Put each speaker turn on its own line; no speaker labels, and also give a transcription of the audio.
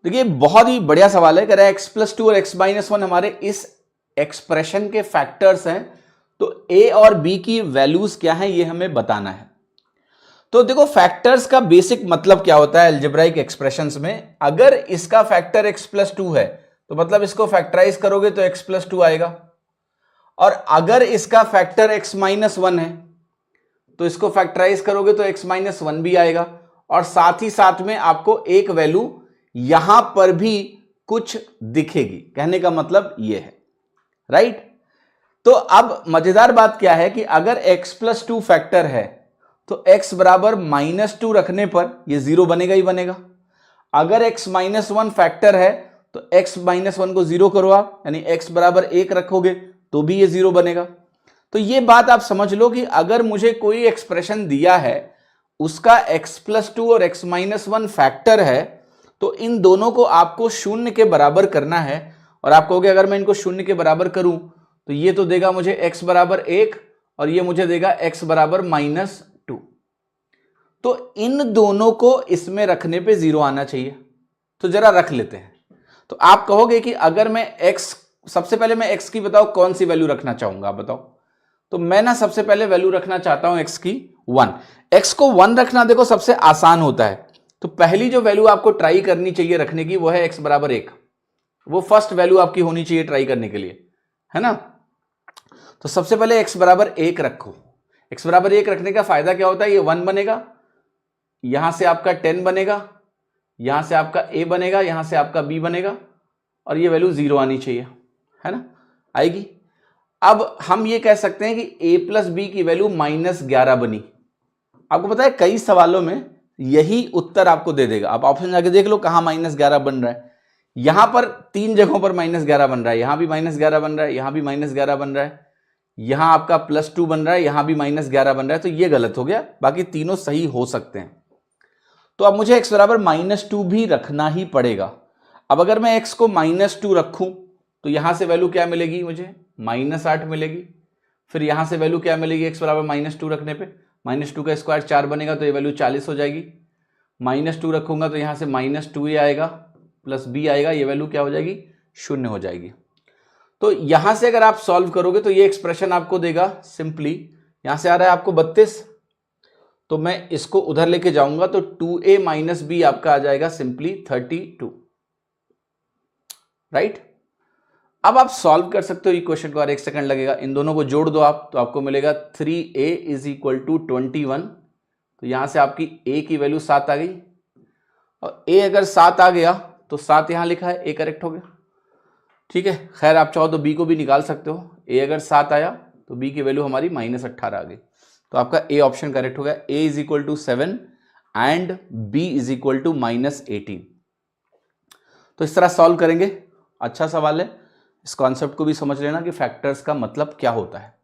देखिए बहुत ही बढ़िया सवाल है, कह रहा है x+2 और x-1 हमारे इस एक्सप्रेशन के फैक्टर्स हैं, तो a और b की वैल्यूज क्या है ये हमें बताना है। तो देखो फैक्टर्स का बेसिक मतलब क्या होता है अलजेब्राइक एक्सप्रेशंस में, अगर इसका फैक्टर x+2 है तो मतलब इसको फैक्टराइज करोगे तो x+2 आएगा, और अगर इसका फैक्टर x-1 है तो इसको फैक्टराइज करोगे तो x-1 भी आएगा, और साथ ही साथ में आपको एक वैल्यू यहां पर भी कुछ दिखेगी। कहने का मतलब यह है, राइट। तो अब मजेदार बात क्या है कि अगर x+2 फैक्टर है तो x बराबर -2 रखने पर यह 0 बनेगा ही बनेगा। अगर x-1 फैक्टर है तो x-1 को 0 करो आप, यानी x बराबर 1 रखोगे तो भी ये 0 बनेगा। तो ये बात आप समझ लो कि अगर मुझे कोई एक्सप्रेशन दिया है, उसका x+2 और x-1 फैक्टर है, तो इन दोनों को आपको शून्य के बराबर करना है। और आप कहोगे अगर मैं इनको शून्य के बराबर करूं तो ये तो देगा मुझे x बराबर 1 और ये मुझे देगा x बराबर -2। तो इन दोनों को इसमें रखने पे 0 आना चाहिए। तो जरा रख लेते हैं। तो आप कहोगे कि अगर मैं x, सबसे पहले मैं x की बताओ कौन सी वैल्यू रखना चाहूंगा, आप बताओ। तो मैं ना सबसे पहले वैल्यू रखना चाहता हूं x की 1। x को 1 रखना देखो सबसे आसान होता है। तो पहली जो वैल्यू आपको ट्राई करनी चाहिए रखने की वो है x बराबर 1। वो फर्स्ट वैल्यू आपकी होनी चाहिए ट्राई करने के लिए, है ना। तो सबसे पहले x बराबर 1 रखो। x बराबर 1 रखने का फायदा क्या होता है, ये 1 बनेगा, यहां से आपका 10 बनेगा, यहां से आपका a बनेगा, यहां से आपका b बनेगा, और ये वैल्यू 0 आनी चाहिए, है ना, आएगी। अब हम ये कह सकते हैं कि a प्लस बी की वैल्यू -11 बनी। आपको पता है कई सवालों में यही उत्तर आपको दे देगा। आप ऑप्शन जाके देख लो कहां -11 बन रहा है। यहां पर 3 जगहों पर -11 बन रहा है, यहां भी -11 बन रहा है, यहां भी -11 बन रहा है, यहां आपका +2 बन रहा है, यहां भी -11 बन रहा है। तो ये गलत हो गया, बाकी तीनों सही हो सकते हैं। तो अब मुझे x बराबर -2 भी रखना ही पड़ेगा। अब अगर मैं x को -2 रखूं तो यहां से वैल्यू क्या मिलेगी, मुझे -8 मिलेगी। फिर यहां से वैल्यू क्या मिलेगी x बराबर -2 रखने पे, -2 का स्क्वायर 4 बनेगा तो ये वैल्यू 40 हो जाएगी। -2 रखूंगा तो यहां से -2 ही आएगा, प्लस b आएगा, ये वैल्यू क्या हो जाएगी, 0 हो जाएगी। तो यहां से अगर आप सॉल्व करोगे तो ये एक्सप्रेशन आपको देगा सिंपली, यहां से आ रहा है आपको 32, तो मैं इसको उधर लेके जाऊंगा तो 2a माइनस b आपका आ जाएगा सिंपली 32, राइट। अब आप सॉल्व कर सकते हो इक्वेशन को, और 1 सेकंड लगेगा। इन दोनों को जोड़ दो आप तो आपको मिलेगा 3a = 21। तो यहां से आपकी a की वैल्यू 7 आ गई, और a अगर 7 आ गया तो 7 यहां लिखा है, a करेक्ट हो गया, ठीक है। खैर आप चाहो तो b को भी निकाल सकते हो। a अगर 7 आया तो b की वैल्यू हमारी -18 आ गई। तो आपका a ऑप्शन करेक्ट हो गया। a = 7 and b = -18। तो इस तरह सॉल्व करेंगे। अच्छा सवाल है, इस कॉन्सेप्ट को भी समझ लेना कि फैक्टर्स का मतलब क्या होता है।